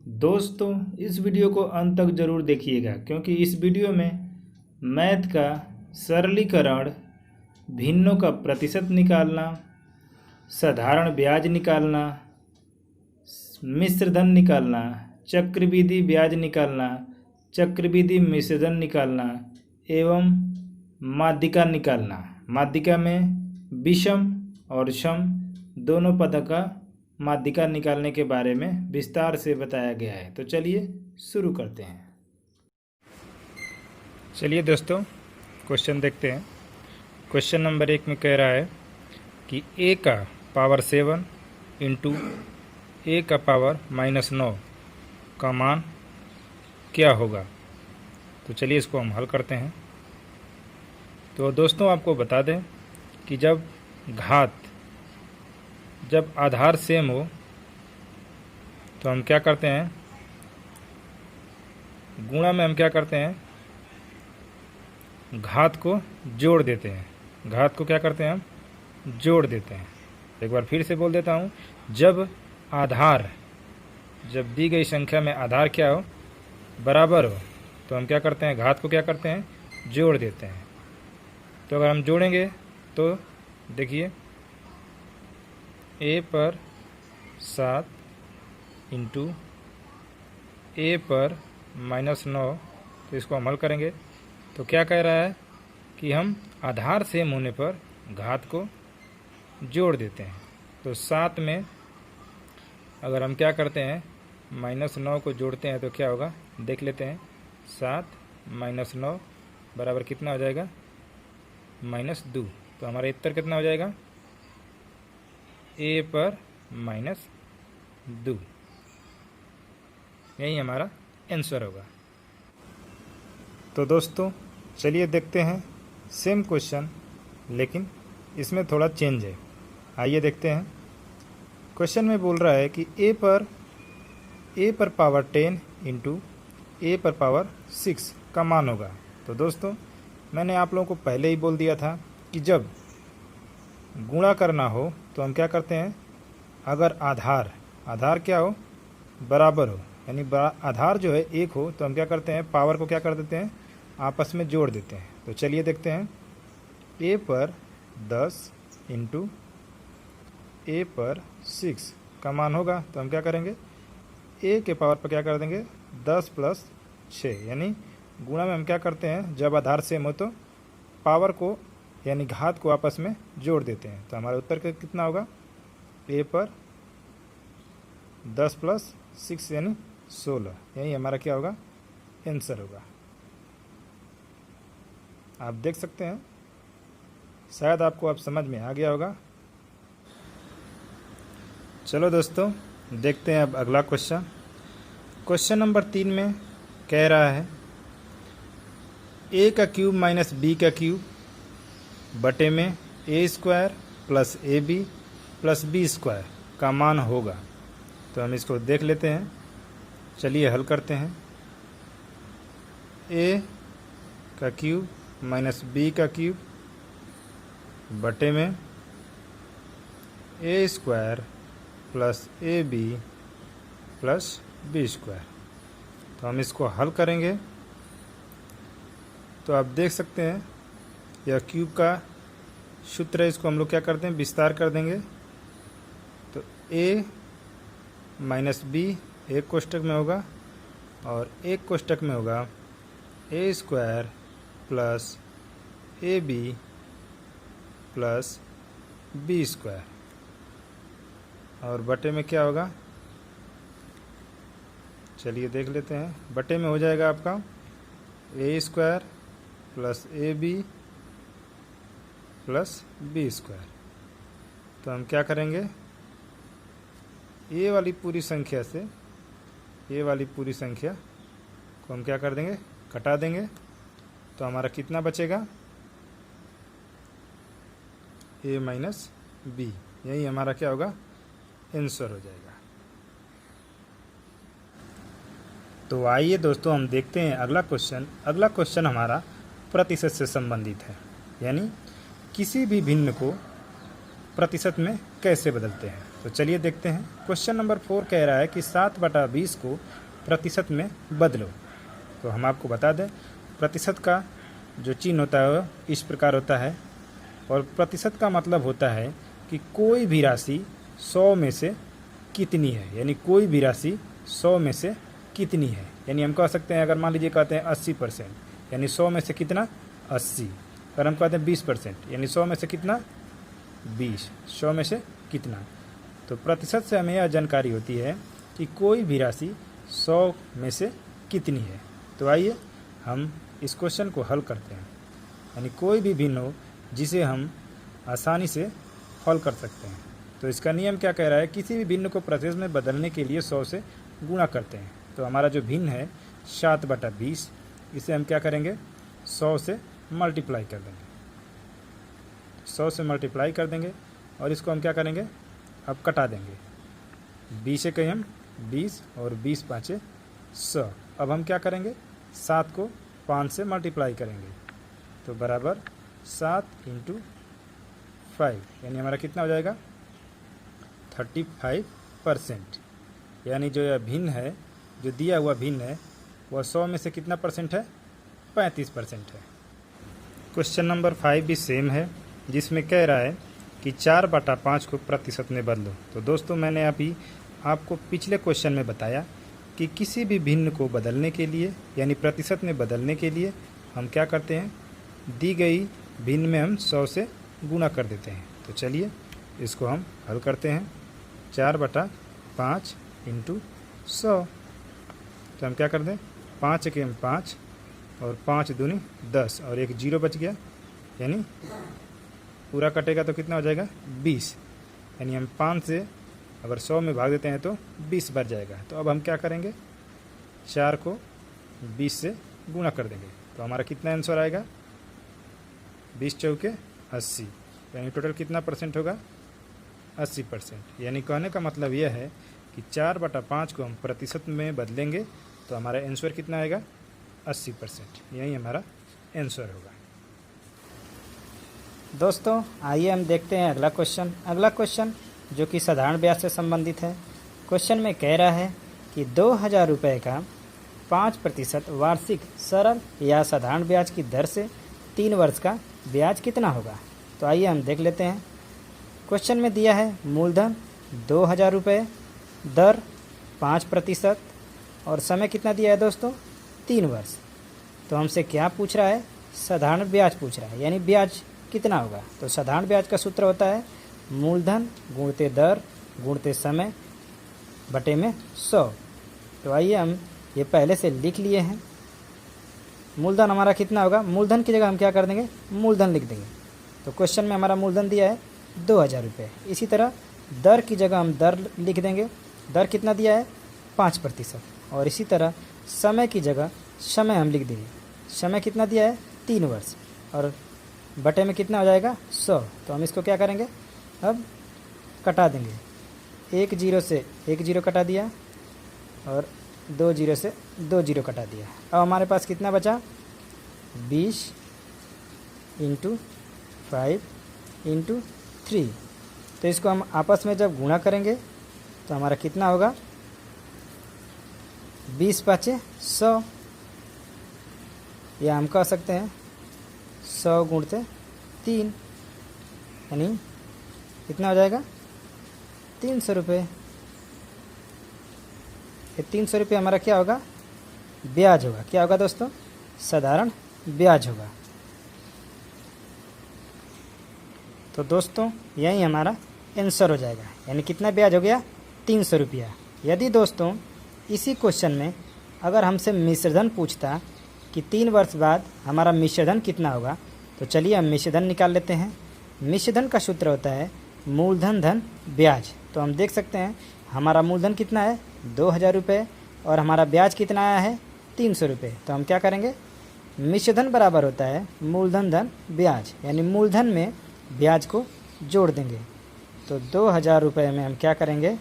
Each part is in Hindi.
दोस्तों, इस वीडियो को अंत तक ज़रूर देखिएगा क्योंकि इस वीडियो में मैथ का सरलीकरण, भिन्नों का प्रतिशत निकालना, साधारण ब्याज निकालना, मिश्र धन निकालना, चक्रवृद्धि ब्याज निकालना, चक्रवृद्धि मिश्र धन निकालना एवं माध्यिका निकालना। माध्यिका में विषम और सम दोनों पदों का माध्यिका निकालने के बारे में विस्तार से बताया गया है। तो चलिए शुरू करते हैं। चलिए दोस्तों, क्वेश्चन देखते हैं। क्वेश्चन नंबर 1 में कह रहा है कि a का पावर 7 इंटू a का पावर -9 का मान क्या होगा। तो चलिए इसको हम हल करते हैं। तो दोस्तों, आपको बता दें कि जब आधार सेम हो तो हम क्या करते हैं, गुणा में हम क्या करते हैं, घात को जोड़ देते हैं। घात को क्या करते हैं, हम जोड़ देते हैं। एक बार फिर से बोल देता हूँ, जब दी गई संख्या में आधार क्या हो, बराबर हो, तो हम क्या करते हैं, घात को क्या करते हैं, जोड़ देते हैं। तो अगर हम जोड़ेंगे तो देखिए a पर 7 इंटू a पर -9, तो इसको हम हल करेंगे तो क्या कह रहा है कि हम आधार सेम होने पर घात को जोड़ देते हैं। तो 7 में अगर हम क्या करते हैं, -9 को जोड़ते हैं तो क्या होगा, देख लेते हैं। 7 - 9 बराबर कितना हो जाएगा, -2। तो हमारा उत्तर कितना हो जाएगा, a पर -2। यही हमारा आंसर होगा। तो दोस्तों, चलिए देखते हैं सेम क्वेश्चन, लेकिन इसमें थोड़ा चेंज है। आइए देखते हैं। क्वेश्चन में बोल रहा है कि a पर पावर 10 इंटू a पर पावर 6 का मान होगा। तो दोस्तों, मैंने आप लोगों को पहले ही बोल दिया था कि जब गुणा करना हो तो हम क्या करते हैं, अगर आधार क्या हो, बराबर हो, यानी आधार जो है 1 हो, तो हम क्या करते हैं, पावर को क्या कर देते हैं, आपस में जोड़ देते हैं। तो चलिए देखते हैं। a पर 10 इंटू a पर 6 का मान होगा। तो हम क्या करेंगे, a के पावर पर क्या कर देंगे, 10 + 6, यानी गुणा में हम क्या करते हैं, जब आधार सेम हो तो पावर को यानी घात को आपस में जोड़ देते हैं। तो हमारा उत्तर कितना होगा, a पर 10 + 6 यानी 16। यही हमारा क्या होगा, आंसर होगा। आप देख सकते हैं, शायद आपको अब समझ में आ गया होगा। चलो दोस्तों, देखते हैं अब अगला क्वेश्चन। क्वेश्चन नंबर 3 में कह रहा है a का क्यूब माइनस b का क्यूब बटे में a² plus ab plus b² का मान होगा। तो हम इसको देख लेते हैं। चलिए हल करते हैं। a का क्यूब माइनस b का क्यूब बटे में a² plus ab plus b²। तो हम इसको हल करेंगे तो आप देख सकते हैं, यह क्यूब का सूत्र है, इसको हम लोग क्या करते हैं, विस्तार कर देंगे। तो a माइनस b एक कोष्ठक में होगा और एक कोष्ठक में होगा a² plus ab plus b², और बटे में क्या होगा, चलिए देख लेते हैं। बटे में हो जाएगा आपका a² plus ab plus b²। तो हम क्या करेंगे, a वाली पूरी संख्या को हम क्या कर देंगे, कटा देंगे। तो हमारा कितना बचेगा, a माइनस b। यही हमारा क्या होगा, आंसर हो जाएगा। तो आइए दोस्तों, हम देखते हैं अगला क्वेश्चन। अगला क्वेश्चन हमारा प्रतिशत से संबंधित है, यानी किसी भी भिन्न को प्रतिशत में कैसे बदलते हैं। तो चलिए देखते हैं। क्वेश्चन नंबर 4 कह रहा है कि 7/20 को प्रतिशत में बदलो। तो हम आपको बता दें, प्रतिशत का जो चिन्ह होता है वह इस प्रकार होता है, और प्रतिशत का मतलब होता है कि कोई भी राशि 100 में से कितनी है, यानी कोई भी राशि 100 में से कितनी है। यानी हम कह सकते हैं, अगर मान लीजिए कहते हैं 80%, यानी 100 में से कितना 80। अगर हम कहते हैं 20%, यानी 100 में से कितना 20, 100 में से कितना। तो प्रतिशत से हमें यह जानकारी होती है कि कोई भी राशि 100 में से कितनी है। तो आइए हम इस क्वेश्चन को हल करते हैं। यानी कोई भी भिन्न हो जिसे हम आसानी से हल कर सकते हैं। तो इसका नियम क्या कह रहा है, किसी भी भिन्न को प्रतिशत में बदलने के लिए 100 से गुणा करते हैं। तो हमारा जो भिन्न है 7/20, इसे हम क्या करेंगे 100 से मल्टीप्लाई कर देंगे। 100 से मल्टीप्लाई कर देंगे और इसको हम क्या करेंगे, अब कटा देंगे। 20 से कहीं हम 20 और 20 पाँचे 100। अब हम क्या करेंगे, 7 को 5 से मल्टीप्लाई करेंगे, तो बराबर 7 × 5, यानी हमारा कितना हो जाएगा 35%। यानी जो यह भिन्न है, जो दिया हुआ भिन्न है, वह 100 में से कितना परसेंट है, 35% है। क्वेश्चन नंबर 5 भी सेम है, जिसमें कह रहा है कि 4/5 को प्रतिशत में बदलो। तो दोस्तों, मैंने अभी आपको पिछले क्वेश्चन में बताया कि किसी भी भिन्न को बदलने के लिए, यानी प्रतिशत में बदलने के लिए हम क्या करते हैं, दी गई भिन्न में हम 100 से गुणा कर देते हैं। तो चलिए इसको हम हल करते हैं। 4/5 × 100, तो हम क्या कर दें, 5 के हम 5 और 5 दूनी 10 और एक 0 बच गया, यानी पूरा कटेगा तो कितना हो जाएगा 20। यानी हम 5 से अगर 100 में भाग देते हैं तो 20 बच जाएगा। तो अब हम क्या करेंगे, 4 को 20 से गुणा कर देंगे, तो हमारा कितना आंसर आएगा 20 चौके 80, यानी टोटल कितना परसेंट होगा 80%। यानी कहने का मतलब यह है कि 4/5 को हम प्रतिशत में बदलेंगे तो हमारा आंसर कितना आएगा 80%। यही हमारा आंसर होगा। दोस्तों, आइए हम देखते हैं अगला क्वेश्चन। अगला क्वेश्चन जो कि साधारण ब्याज से संबंधित है। क्वेश्चन में कह रहा है कि 2000 रुपये का 5% वार्षिक सरल या साधारण ब्याज की दर से 3 वर्ष का ब्याज कितना होगा। तो आइए हम देख लेते हैं। क्वेश्चन में दिया है मूलधन 2000 रुपये, दर 5% और समय कितना दिया है दोस्तों 3 वर्ष। तो हमसे क्या पूछ रहा है, साधारण ब्याज पूछ रहा है, यानी ब्याज कितना होगा। तो साधारण ब्याज का सूत्र होता है मूलधन गुणते दर गुणते समय बटे में 100। तो आइए हम ये पहले से लिख लिए हैं। मूलधन हमारा कितना होगा, मूलधन की जगह हम क्या कर देंगे, मूलधन लिख देंगे। तो क्वेश्चन में हमारा मूलधन दिया है 2000 रुपये। इसी तरह दर की जगह हम दर लिख देंगे, दर कितना दिया है 5%। और इसी तरह समय की जगह समय हम लिख देंगे, समय कितना दिया है 3 वर्ष और बटे में कितना हो जाएगा 100। तो हम इसको क्या करेंगे, अब कटा देंगे। 1 0 से 1 0 कटा दिया और 2 0 से 2 0 कटा दिया। अब हमारे पास कितना बचा 20 × 5 × 3। तो इसको हम आपस में जब गुणा करेंगे तो हमारा कितना होगा 20 5 100, या हम कह सकते हैं 100 गुणते 3, यानी कितना हो जाएगा 300 रुपये। ये 300 रुपये हमारा क्या होगा, ब्याज होगा। क्या होगा दोस्तों, साधारण ब्याज होगा। तो दोस्तों यही हमारा आंसर हो जाएगा, यानी कितना ब्याज हो गया 300 रुपया। यदि दोस्तों इसी क्वेश्चन में अगर हमसे मिश्रधन पूछता कि 3 वर्ष बाद हमारा मिश्रधन कितना होगा, तो चलिए हम मिश्रधन निकाल लेते हैं। मिश्रधन का सूत्र होता है मूलधन धन ब्याज। तो हम देख सकते हैं हमारा मूलधन कितना है 2000 रुपये और हमारा ब्याज कितना आया है 300 रुपये। तो हम क्या करेंगे, मिश्रधन बराबर होता है मूलधन धन ब्याज, यानी मूलधन में ब्याज को जोड़ देंगे। तो 2000 रुपये में हम क्या करेंगे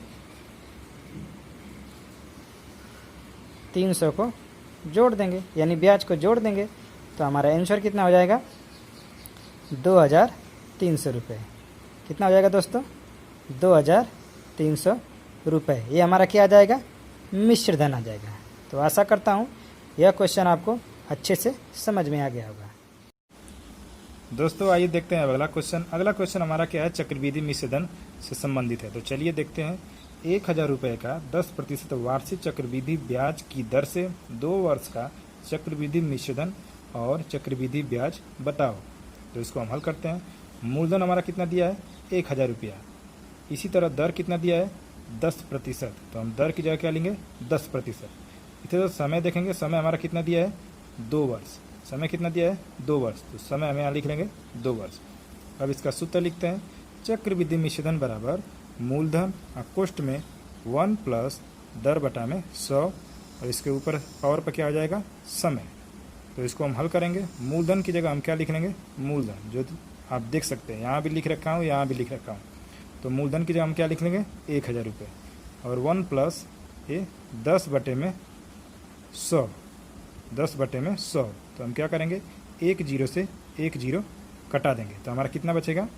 300 को जोड़ देंगे, यानी ब्याज को जोड़ देंगे। तो हमारा आंसर कितना हो जाएगा 2300 रुपये। कितना हो जाएगा दोस्तों 2300 300 रुपये। ये हमारा क्या आ जाएगा, मिश्र धन आ जाएगा। तो आशा करता हूँ यह क्वेश्चन आपको अच्छे से समझ में आ गया होगा। दोस्तों आइए देखते हैं अगला क्वेश्चन। अगला क्वेश्चन हमारा क्या है, चक्रवृद्धि मिश्र धन से संबंधित है। तो चलिए देखते हैं। 1000 रुपये का 10% वार्षिक चक्रवृद्धि ब्याज की दर से 2 वर्ष का चक्रवृद्धि मिश्र धन और चक्रवृद्धि ब्याज बताओ। तो इसको हम हल करते हैं। मूलधन हमारा कितना दिया है, 1000 रुपया। इसी तरह दर कितना दिया है, 10%। तो हम दर की जगह क्या लेंगे, 10%। इसी तरह समय देखेंगे, समय हमारा कितना दिया है, 2 वर्ष। समय कितना दिया है, 2 वर्ष। तो समय हमें यहाँ लिख लेंगे 2 वर्ष। अब इसका सूत्र लिखते हैं। चक्रवृद्धि मिश्र धन बराबर मूलधन कोष्ठ में 1 प्लस दर बटा में 100 और इसके ऊपर पावर पर क्या आ जाएगा, समय। तो इसको हम हल करेंगे। मूलधन की जगह हम क्या लिख लेंगे, मूलधन, जो आप देख सकते हैं यहाँ भी लिख रखा हूँ, यहाँ भी लिख रखा हूँ। तो मूलधन की जगह हम क्या लिख लेंगे, 1000 रुपये और 1 प्लस ये 10 बटे में 100, 10 बटे में 100। तो हम क्या करेंगे, 1 0 से 1 0 कटा देंगे। तो हमारा कितना बचेगा,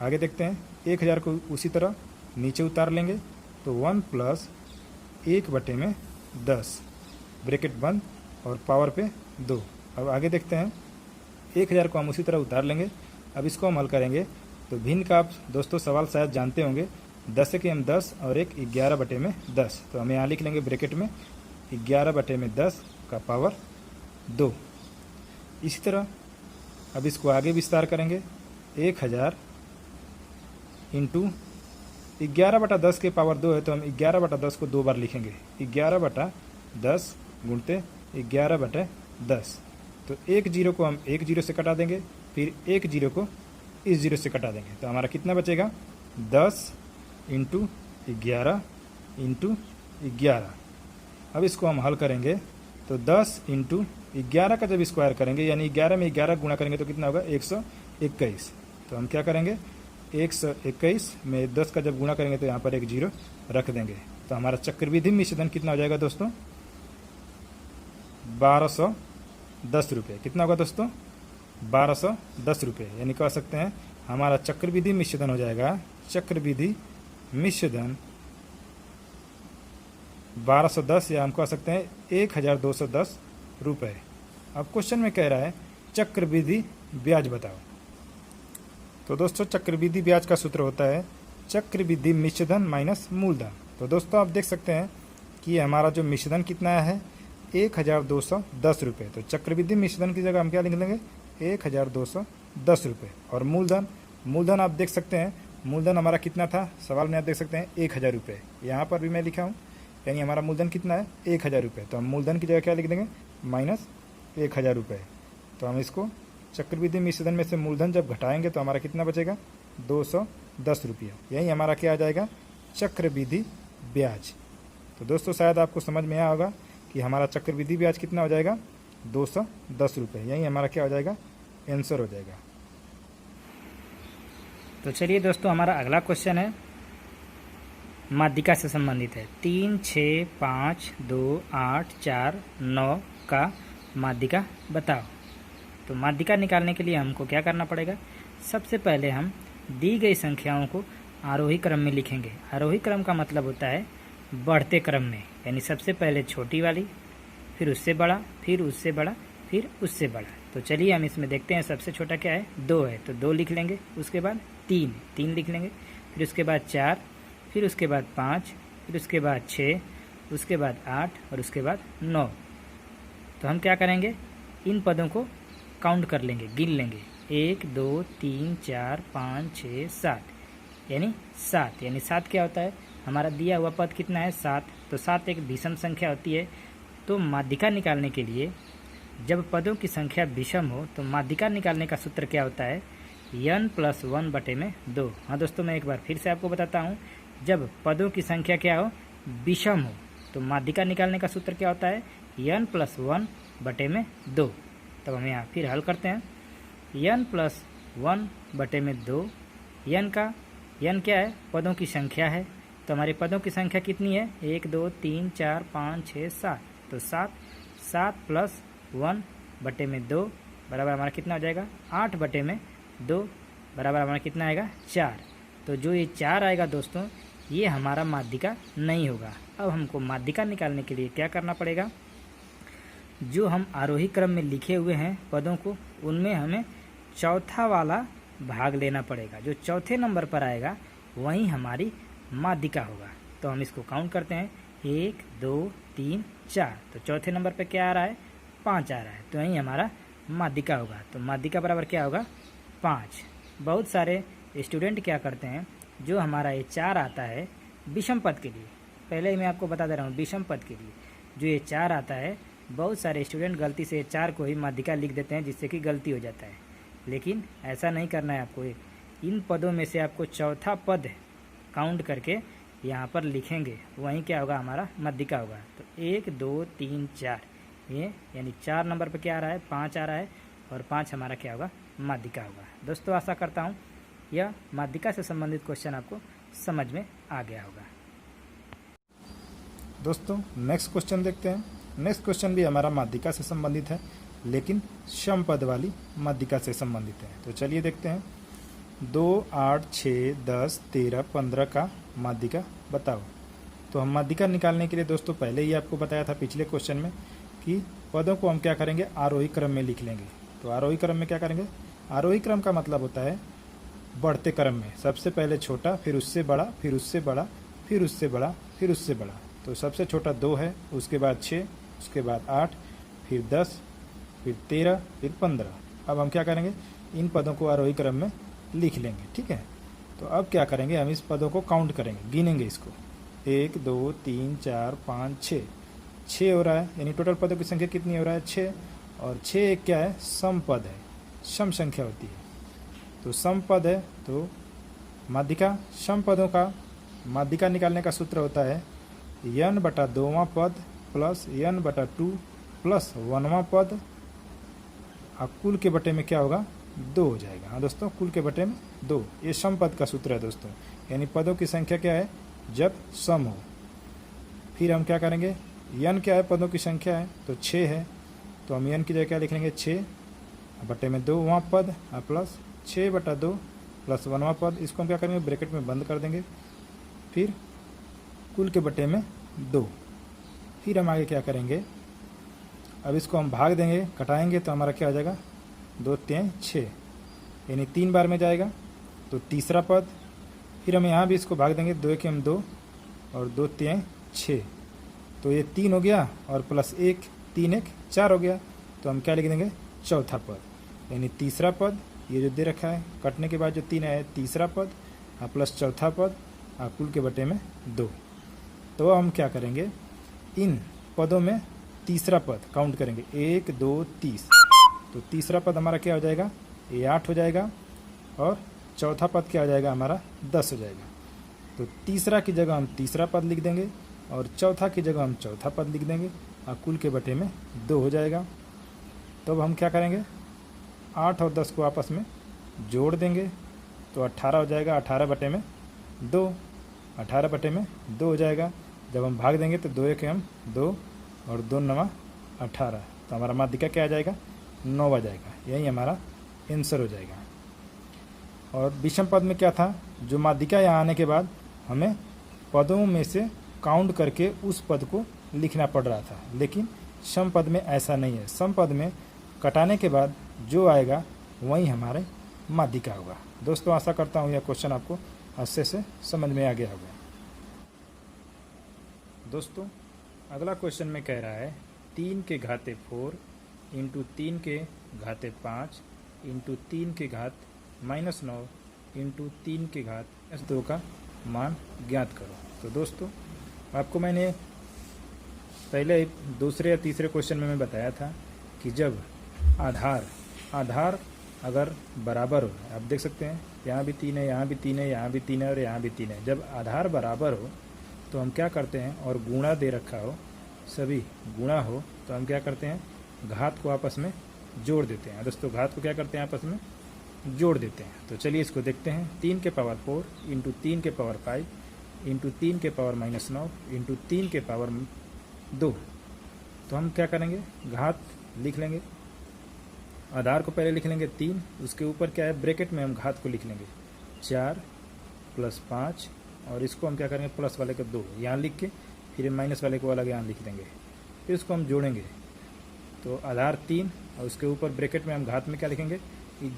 आगे देखते हैं। 1000 को उसी तरह नीचे उतार लेंगे। तो 1 प्लस 1 बटे में 10 ब्रैकेट बंद और पावर पे 2। अब आगे देखते हैं। 1000 को हम उसी तरह उतार लेंगे। अब इसको हम हल करेंगे। तो भिन्न का आप दोस्तों सवाल शायद जानते होंगे। 10 के हम 10 और एक 11 बटे में 10। तो हम यहाँ लिख लेंगे ब्रैकेट में 11 बटे में 10 का पावर 2। इसी तरह अब इसको आगे विस्तार करेंगे। 1000 इंटू 11 बटा 10 के पावर 2 है। तो हम 11 बटा 10 को 2 बार लिखेंगे। 11 बटा 10 गुणते 11 बटे 10। तो 1 0 को हम 1 0 से कटा देंगे, फिर 1 0 को इस 0 से कटा देंगे। तो हमारा कितना बचेगा, 10 इंटू 11 इंटू 11। अब इसको हम हल करेंगे। तो 10 इंटू 11 का जब स्क्वायर करेंगे, यानी 11 में 11 गुणा करेंगे तो कितना होगा, 121। तो हम क्या करेंगे, 121 में 10 का जब गुणा करेंगे तो यहाँ पर 1 0 रख देंगे। तो हमारा चक्रवृद्धि मिश्र धन कितना हो जाएगा दोस्तों, 1210 रुपये। कितना होगा दोस्तों, 1210 रुपये। यानी कह सकते हैं हमारा चक्रवृद्धि मिश्र धन हो जाएगा, चक्रवृद्धि मिश्र धन 1210, या हम कह सकते हैं 1210 रुपये। अब क्वेश्चन में कह रहा है चक्रवृद्धि ब्याज बताओ। तो दोस्तों चक्रवृद्धि ब्याज का सूत्र होता है चक्रवृद्धि मिश्र धन माइनस मूलधन। तो दोस्तों आप देख सकते हैं कि हमारा जो मिश्र धन कितना है, 1210 रुपये। तो चक्रवृद्धि मिश्र धन की जगह हम क्या लिख लेंगे, 1210 रुपये। और मूलधन आप देख सकते हैं, मूलधन हमारा कितना था, सवाल में आप देख सकते हैं 1000 रुपये। यहाँ पर भी मैं लिखा हूँ, यानी हमारा मूलधन कितना है, 1000 रुपये। तो हम मूलधन की जगह क्या लिख देंगे, माइनस 1000 रुपये। तो हम इसको चक्रवृद्धि मिश्र धन में से मूलधन जब घटाएंगे तो हमारा कितना बचेगा, 210 रुपये। यही हमारा क्या आ जाएगा, चक्रवृद्धि ब्याज। तो दोस्तों शायद आपको समझ में आया होगा कि हमारा चक्रवृद्धि ब्याज कितना हो जाएगा, 210 रुपये। यही हमारा क्या हो जाएगा, आंसर हो जाएगा। तो चलिए दोस्तों हमारा अगला क्वेश्चन है, माध्यिका से संबंधित है। 3 6 5 2 8 4 9 का माध्यिका बताओ। तो माध्यिका निकालने के लिए हमको क्या करना पड़ेगा, सबसे पहले हम दी गई संख्याओं को आरोही क्रम में लिखेंगे। आरोही क्रम का मतलब होता है बढ़ते क्रम में, यानी सबसे पहले छोटी वाली, फिर उससे बड़ा, फिर उससे बड़ा, फिर उससे बड़ा। तो चलिए हम इसमें देखते हैं। सबसे छोटा क्या है, 2 है, तो 2 लिख लेंगे। उसके बाद 3 लिख लेंगे। फिर उसके बाद 4, फिर उसके बाद 5, फिर उसके बाद 6, उसके बाद 8 और उसके बाद 9। तो हम क्या करेंगे, इन पदों को काउंट कर लेंगे, गिन लेंगे। 1 2 3 4 5 6 7, यानी 7। यानी 7 क्या होता है, हमारा दिया हुआ पद कितना है, 7। तो 7 एक विषम संख्या होती है। तो माध्यिका निकालने के लिए जब पदों की संख्या विषम हो तो माध्यिका निकालने का सूत्र क्या होता है, n + 1 बटे में 2। हाँ दोस्तों मैं एक बार फिर से आपको बताता हूँ, जब पदों की संख्या क्या हो, विषम हो, तो माध्यिका निकालने का सूत्र क्या होता है, n + 1 बटे में 2। तब हम यहाँ फिर हल करते हैं। n + 1 बटे में 2, n क्या है, पदों की संख्या है। तो हमारे पदों की संख्या कितनी है, 1 2 3 4 5 6 7। तो 7 + 1 बटे में 2 बराबर हमारा कितना हो जाएगा, 8 बटे में 2 बराबर हमारा कितना आएगा, 4। तो जो ये 4 आएगा दोस्तों, ये हमारा माध्यिका नहीं होगा। अब हमको माध्यिका निकालने के लिए क्या करना पड़ेगा, जो हम आरोही क्रम में लिखे हुए हैं पदों को, उनमें हमें चौथा वाला भाग लेना पड़ेगा। जो चौथे नंबर पर आएगा वही हमारी माध्यिका होगा। तो हम इसको काउंट करते हैं, 1 2 3 4। तो चौथे नंबर पर क्या आ रहा है, 5 आ रहा है, तो यही हमारा माध्यिका होगा। तो माध्यिका बराबर क्या होगा, 5। बहुत सारे स्टूडेंट क्या करते हैं, जो हमारा ये 4 आता है विषम पद के लिए, पहले ही मैं आपको बता दे रहा हूँ, विषम पद के लिए जो ये 4 आता है, बहुत सारे स्टूडेंट गलती से 4 को ही माध्यिका लिख देते हैं, जिससे कि गलती हो जाता है। लेकिन ऐसा नहीं करना है आपको। इन पदों में से आपको चौथा पद काउंट करके यहाँ पर लिखेंगे, वहीं क्या होगा, हमारा माध्यिका होगा। तो 1 2 3 4, ये यानी 4 नंबर पर क्या आ रहा है, 5 आ रहा है, और 5 हमारा क्या होगा, माध्यिका होगा। दोस्तों आशा करता हूँ यह माध्यिका से संबंधित क्वेश्चन आपको समझ में आ गया होगा। दोस्तों नेक्स्ट क्वेश्चन देखते हैं। नेक्स्ट क्वेश्चन भी हमारा माध्यिका से संबंधित है, लेकिन सम पद वाली माध्यिका से संबंधित है। तो चलिए देखते हैं। 2 8 6 10 13 15 का माध्यिका बताओ। तो हम माध्यिका निकालने के लिए दोस्तों पहले ही आपको बताया था पिछले क्वेश्चन में कि पदों को हम क्या करेंगे, आरोही क्रम में लिख लेंगे। तो आरोही क्रम में क्या करेंगे, आरोही क्रम का मतलब होता है बढ़ते क्रम में, सबसे पहले छोटा, फिर उससे बड़ा, फिर उससे बड़ा, फिर उससे बड़ा, फिर उससे बड़ा। तो सबसे छोटा 2 है, उसके बाद 6, उसके बाद 8, फिर 10, फिर 13, फिर 15। अब हम क्या करेंगे, इन पदों को आरोही क्रम में लिख लेंगे, ठीक है। तो अब क्या करेंगे, हम इस पदों को काउंट करेंगे, गिनेंगे इसको। 1 2 3 4 5 6, 6 हो रहा है, यानी टोटल पदों की संख्या कितनी हो रहा है, 6। और 6 एक क्या है, सम पद है, सम संख्या होती है। तो सम पद है, तो माध्यिका, सम पदों का माध्यिका निकालने का सूत्र होता है n/2वां पद प्लस n/2 प्लस 1वां पद, और कुल के बटे में क्या होगा, 2 हो जाएगा। हाँ दोस्तों, कुल के बटे में 2, ये सम पद का सूत्र है दोस्तों, यानी पदों की संख्या क्या है जब सम हो। फिर हम क्या करेंगे, n क्या है, पदों की संख्या है, तो 6 है, तो हम n की जगह क्या लिख लेंगे, 6 बटे में 2 वहाँ पद, प्लस 6/2 प्लस 1वां पद, इसको हम क्या करेंगे, ब्रैकेट में बंद कर देंगे। फिर कुल के बटे में 2। फिर हम आगे क्या करेंगे, अब इसको हम भाग देंगे, कटाएंगे, तो हमारा क्या हो जाएगा, 2 3 6, यानी 3 बार में जाएगा, तो तीसरा पद। फिर हम यहाँ भी इसको भाग देंगे, 2 के हम 2 और 2 3 6, तो ये 3 हो गया, और प्लस 1, 3 1 4 हो गया। तो हम क्या लिख देंगे, चौथा पद, यानी तीसरा पद, ये जो दे रखा है, कटने के बाद जो 3 है, तीसरा पद प्लस चौथा पद, कुल के बटे में 2। तो हम क्या करेंगे, इन पदों में तीसरा पद काउंट करेंगे, 1 2 30। तो तीसरा पद हमारा क्या हो जाएगा, ये 8 हो जाएगा, और चौथा पद क्या हो जाएगा, हमारा 10 हो जाएगा। तो तीसरा की जगह हम तीसरा पद लिख देंगे, और चौथा की जगह हम चौथा पद लिख देंगे, और कुल के बटे में 2 हो जाएगा। तो अब हम क्या करेंगे, 8 और 10 को आपस में जोड़ देंगे, तो 18 हो जाएगा, 18 बटे में 2, 18 बटे में 2 हो जाएगा। जब हम भाग देंगे तो 2 1 हम 2 और 2 9 18, तो हमारा माध्यिका क्या आ जाएगा, 9 आ जाएगा। यही हमारा आंसर हो जाएगा। और विषम पद में क्या था, जो माध्यिका यहाँ आने के बाद हमें पदों में से काउंट करके उस पद को लिखना पड़ रहा था, लेकिन सम पद में ऐसा नहीं है। सम पद में कटाने के बाद जो आएगा वही हमारे माध्यिका होगा। दोस्तों आशा करता हूँ यह क्वेश्चन आपको अच्छे से समझ में आ गया होगा। दोस्तों अगला क्वेश्चन में कह रहा है 3 के घाते 4 इंटू 3 के घाते 5 इंटू 3 के घात -9 इंटू 3 के घात -2 का मान ज्ञात करो। तो दोस्तों आपको मैंने पहले दूसरे या तीसरे क्वेश्चन में मैं बताया था कि जब आधार अगर बराबर हो, आप देख सकते हैं यहाँ भी 3 है, यहाँ भी 3 है, यहाँ भी 3 है और यहाँ भी 3 है। जब आधार बराबर हो तो हम क्या करते हैं, और गुणा दे रखा हो, सभी गुणा हो, तो हम क्या करते हैं, घात को आपस में जोड़ देते हैं। दोस्तों घात को क्या करते हैं, आपस में जोड़ देते हैं। तो चलिए इसको देखते हैं। 3 के पावर 4 इंटू 3 के पावर 5 इंटू 3 के पावर -9 इंटू 3 के पावर 2। तो हम क्या करेंगे, घात लिख लेंगे, आधार को पहले लिख लेंगे 3, उसके ऊपर क्या है, ब्रैकेट में हम घात को लिख लेंगे 4 + 5 और इसको हम क्या करेंगे प्लस वाले को 2 यहाँ लिख के फिर माइनस वाले को अलग यहाँ लिख देंगे, फिर इसको हम जोड़ेंगे। तो आधार 3 और उसके ऊपर ब्रैकेट में हम घात में क्या लिखेंगे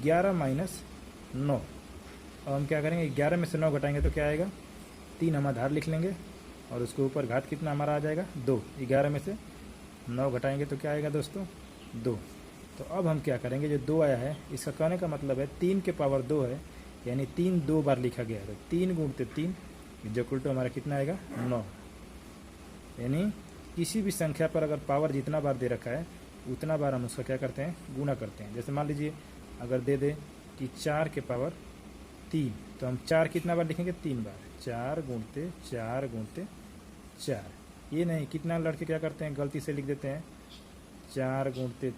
11 माइनस 9। और हम क्या करेंगे 11 में से 9 घटाएंगे तो क्या आएगा 3 हम आधार लिख लेंगे और उसके ऊपर घात कितना हमारा आ जाएगा 2। 11 में से 9 घटाएंगे तो क्या आएगा दोस्तों 2। तो अब हम क्या करेंगे जो 2 आया है इसका कहने का मतलब है 3 के पावर 2 है, यानी 3 2 बार लिखा गया है। तो 3 गुणते 3 जो इक्वल टू हमारा कितना आएगा 9। यानी किसी भी संख्या पर अगर पावर जितना बार दे रखा है उतना बार हम उसका क्या करते हैं गुणा करते हैं। जैसे मान लीजिए अगर दे दे कि 4 के पावर 3 तो हम 4 कितना बार लिखेंगे 3 बार, 4 गुणते 4 गुणते 4। ये नहीं कितना लड़के क्या करते हैं गलती से लिख देते हैं 4 गुणते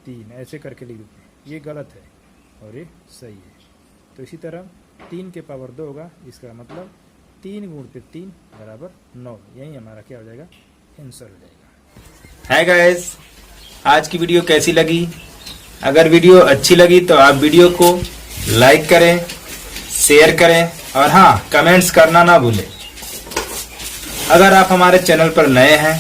3 ऐसे करके लिख देते हैं, ये गलत है और ये सही है। तो इसी तरह 3 के पावर 2 होगा, इसका मतलब 3 गुणते 3 बराबर 9। यही हमारा क्या हो जाएगा आंसर हो जाएगा। हाय गाइस, आज की वीडियो कैसी लगी? अगर वीडियो अच्छी लगी तो आप वीडियो को लाइक करें, शेयर करें और हाँ कमेंट्स करना ना भूलें। अगर आप हमारे चैनल पर नए हैं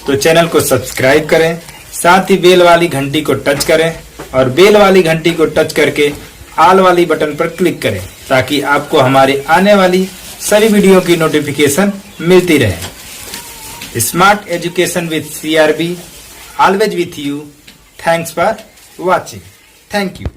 तो चैनल को सब्सक्राइब करें, साथ ही बेल वाली घंटी को टच करें और बेल वाली घंटी को टच करके ऑल वाली बटन पर क्लिक करें ताकि आपको हमारी आने वाली सभी वीडियो की नोटिफिकेशन मिलती रहे। Smart education with CRB, always with you. Thanks for watching. Thank you.